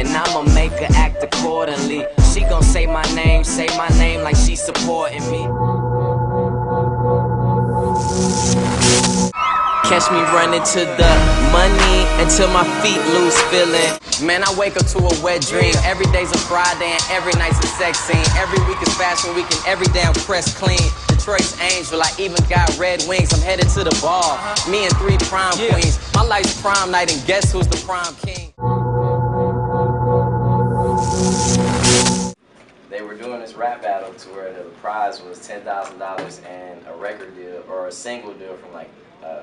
and I'ma make her act accordingly. She gon' say my name like she supporting me. Catch me running to the money until my feet lose feeling. Man, I wake up to a wet dream. Every day's a Friday and every night's a sex scene. Every week is fashion week and every day I'm pressed clean. Detroit's angel, I even got red wings. I'm headed to the ball, me and 3 prom queens. My life's prom night and guess who's the prom king? They were doing this rap battle to where the prize was $10,000 and a record deal or a single deal from like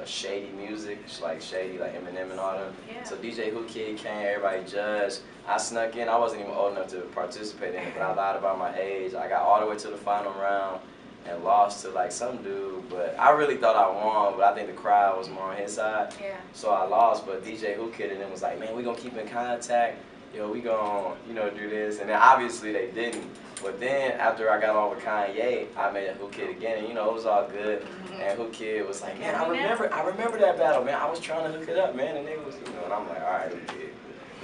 Shady Music, like Shady, like Eminem and all them. Yeah. So DJ Who Kid came, everybody judged. I snuck in. I wasn't even old enough to participate in it, but I lied about my age. I got all the way to the final round and lost to like some dude, but I really thought I won, but I think the crowd was more on his side. Yeah. So I lost, but DJ Who Kid and them was like, man, we gonna keep in contact. Yo, we gonna, you know, do this. And then obviously they didn't. But then after I got on with Kanye, I met Who Kid again, and you know, it was all good. And Who Kid was like, man, I remember that battle, man. I was trying to hook it up, man, and they was, you know, and I'm like, all right, Who Kid.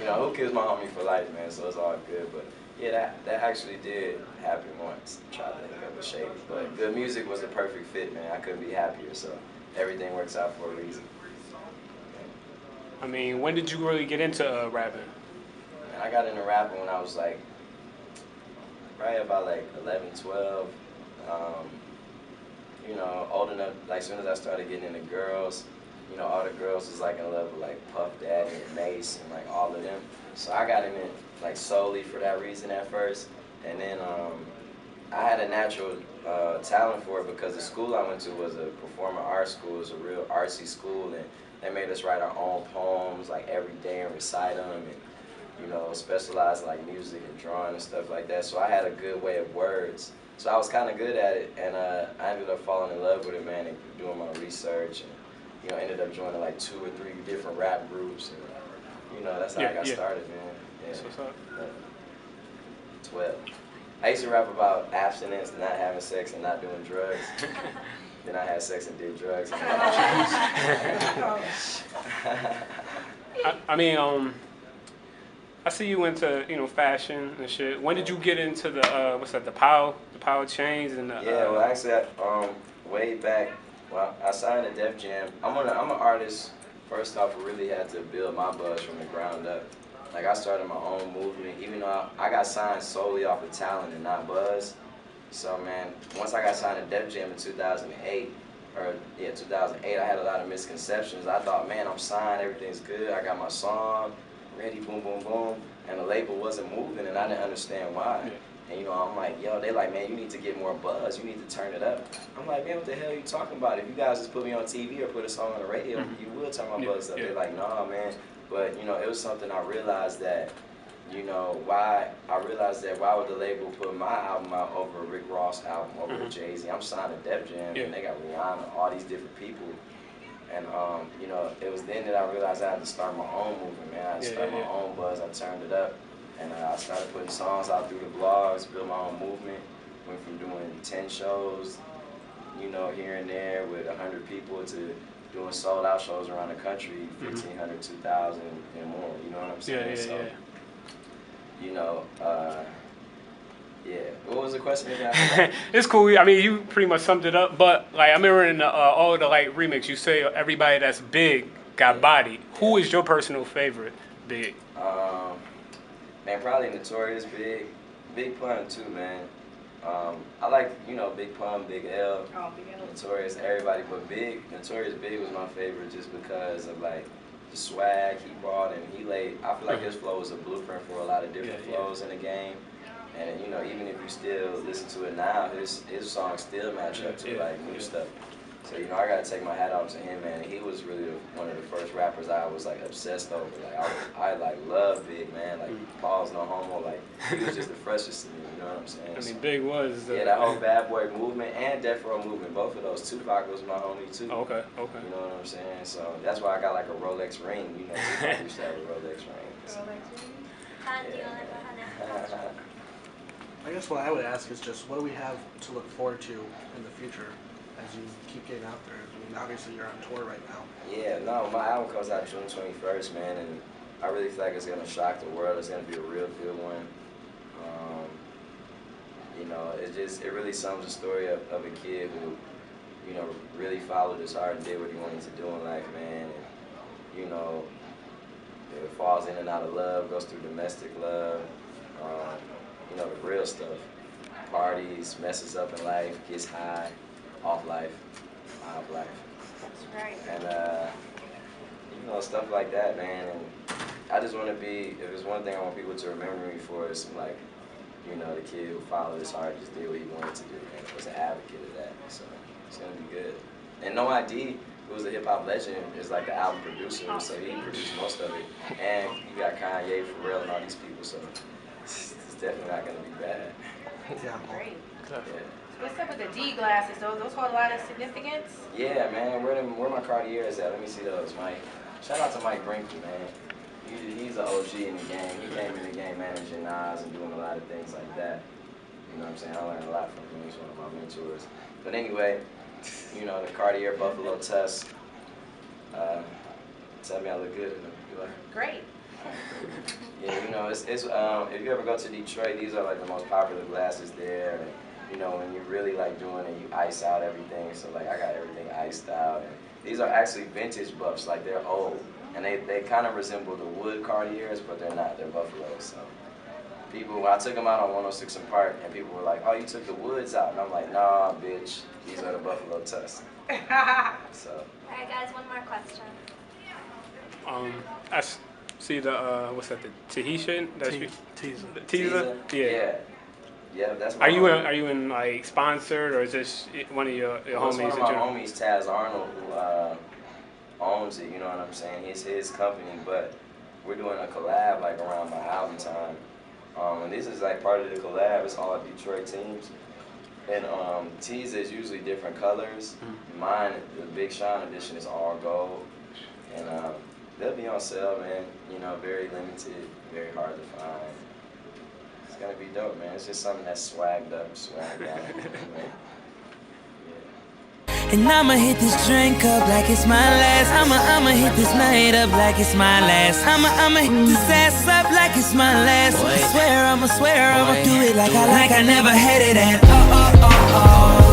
You know, Who Kid's my homie for life, man, so it's all good. But yeah, that actually did happen once. Tried to hook up with Shady. But Good Music was a perfect fit, man. I couldn't be happier, so everything works out for a reason. I mean, when did you really get into rapping? And I got into rapping when I was like, probably about like 11, 12. You know, old enough, like as soon as I started getting into girls, you know, all the girls was like in love with like Puff Daddy and Mace and like all of them. So I got in it like solely for that reason at first. And then I had a natural talent for it because the school I went to was a performing arts school. It was a real artsy school, and they made us write our own poems like every day and recite them, and you know, specialized in like music and drawing and stuff like that. So I had a good way of words. So I was kind of good at it, and I ended up falling in love with it, man, and doing my research, and you know, ended up joining like 2 or 3 different rap groups, and you know, that's how I got started, man. Yeah. What's up? 12. I used to rap about abstinence, not having sex, and not doing drugs. Then I had sex and did drugs. And I mean, I see you into, you know, fashion and shit. When did you get into the what's that, the power chains and the Yeah, well actually way back, well, I signed to Def Jam. I'm an artist. First off, I really had to build my buzz from the ground up. Like I started my own movement, even though I got signed solely off of talent and not buzz. So man, once I got signed to Def Jam in 2008, I had a lot of misconceptions. I thought, man, I'm signed, everything's good, I got my song ready, boom, boom, boom, and the label wasn't moving, and I didn't understand why. Yeah. And you know, I'm like, yo, they like, man, you need to get more buzz, you need to turn it up. I'm like, man, what the hell are you talking about? If you guys just put me on TV or put a song on the radio, you will turn my buzz up. They're like, nah, man. But you know, it was something I realized that, you know, why would the label put my album out over Rick Ross' album, over Jay-Z? I'm signed to Def Jam, and they got Rihanna, all these different people. And you know, it was then that I realized I had to start my own movement, man. I had to start my own buzz. I turned it up, and I started putting songs out through the blogs, built my own movement. Went from doing 10 shows, you know, here and there with 100 people to doing sold out shows around the country, 1,500, 2,000 and more. You know what I'm saying? You know, yeah. What was the question again? It's cool. I mean, you pretty much summed it up. But like, I remember in all the like remix, you say everybody that's big got bodied. Who is your personal favorite big? Man, probably Notorious Big. Big Pun too, man. I like, you know, Big Pun, Big L, Notorious, everybody, but Notorious Big was my favorite just because of like the swag he brought, and I feel like his flow was a blueprint for a lot of different flows in the game. And you know, even if you still listen to it now, his songs still match up to like new stuff. So you know, I gotta take my hat off to him, man. He was really one of the first rappers I was like obsessed over. Like I like love Big, man. Like Paul's no homo. Like he was just the freshest to me. You know what I'm saying? I mean, Big was that whole Bad Boy movement and Death Row movement. Both of those. Tupac was my homie too. Okay. You know what I'm saying? So that's why I got like a Rolex ring. You know, Tupac used to have a Rolex ring. So. I guess what I would ask is just what do we have to look forward to in the future as you keep getting out there? I mean, obviously you're on tour right now. Yeah, no, my album comes out June 21st, man, and I really feel like it's gonna shock the world. It's gonna be a real good one. You know, it really sums the story of a kid who, you know, really followed his heart and did what he wanted to do in life, man. And, you know, it falls in and out of love, goes through domestic love, you know, the real stuff. Parties, messes up in life, gets high, off life, high off life. That's right. And, you know, stuff like that, man. And I just want to be, if there's one thing I want people to remember me for, it's like, you know, the kid who followed his heart, just did what he wanted to do, and was an advocate of that. So it's going to be good. And No ID, who was a hip-hop legend, is like the album producer, so he produced most of it. And you got Kanye, Pharrell, and all these people, so it's definitely not going to be bad. Yeah. Great. Yeah. What's up with the D glasses? Those hold a lot of significance? Yeah, man, where my Cartiers at? Let me see those, Mike. Shout out to Mike Brinkley, man. He's an OG in the game. He came in the game managing Nas and doing a lot of things like that. You know what I'm saying? I learned a lot from him. He's one of my mentors. But anyway, you know, the Cartier Buffalo Tusk. Tell me I look good in them. You like? Great. Yeah, you know, it's if you ever go to Detroit, these are like the most popular glasses there. And, you know, when you're really like doing it, you ice out everything. So like I got everything iced out. And these are actually vintage buffs, like they're old. And they kind of resemble the wood Cartiers, but they're not. They're Buffaloes. So people, I took them out on 106 and Park, and people were like, "Oh, you took the woods out?" And I'm like, "Nah, bitch. These are the Buffalo Tusks." So. All right, guys, one more question. See the what's that? The Tahitian? That's Teaser. the teaser. Yeah. Yeah, that's my Are you homie. are you in like sponsored or is this one of your Well, it's homies? one of that my you're- homies, Taz Arnold, who owns it, you know what I'm saying? It's his company, but we're doing a collab like around my album time. And this is like part of the collab. It's all Detroit teams. And tees is usually different colors. Mine, the Big Sean edition, is all gold. And they'll be on sale, man. You know, very limited, very hard to find. It's gonna be dope, man. It's just something that's swagged up, swagged out. And I'ma hit this drink up like it's my last. I'ma hit this night up like it's my last. I'ma hit this ass up like it's my last. Swear I'ma do it like I never had it at. Oh, oh, oh, oh.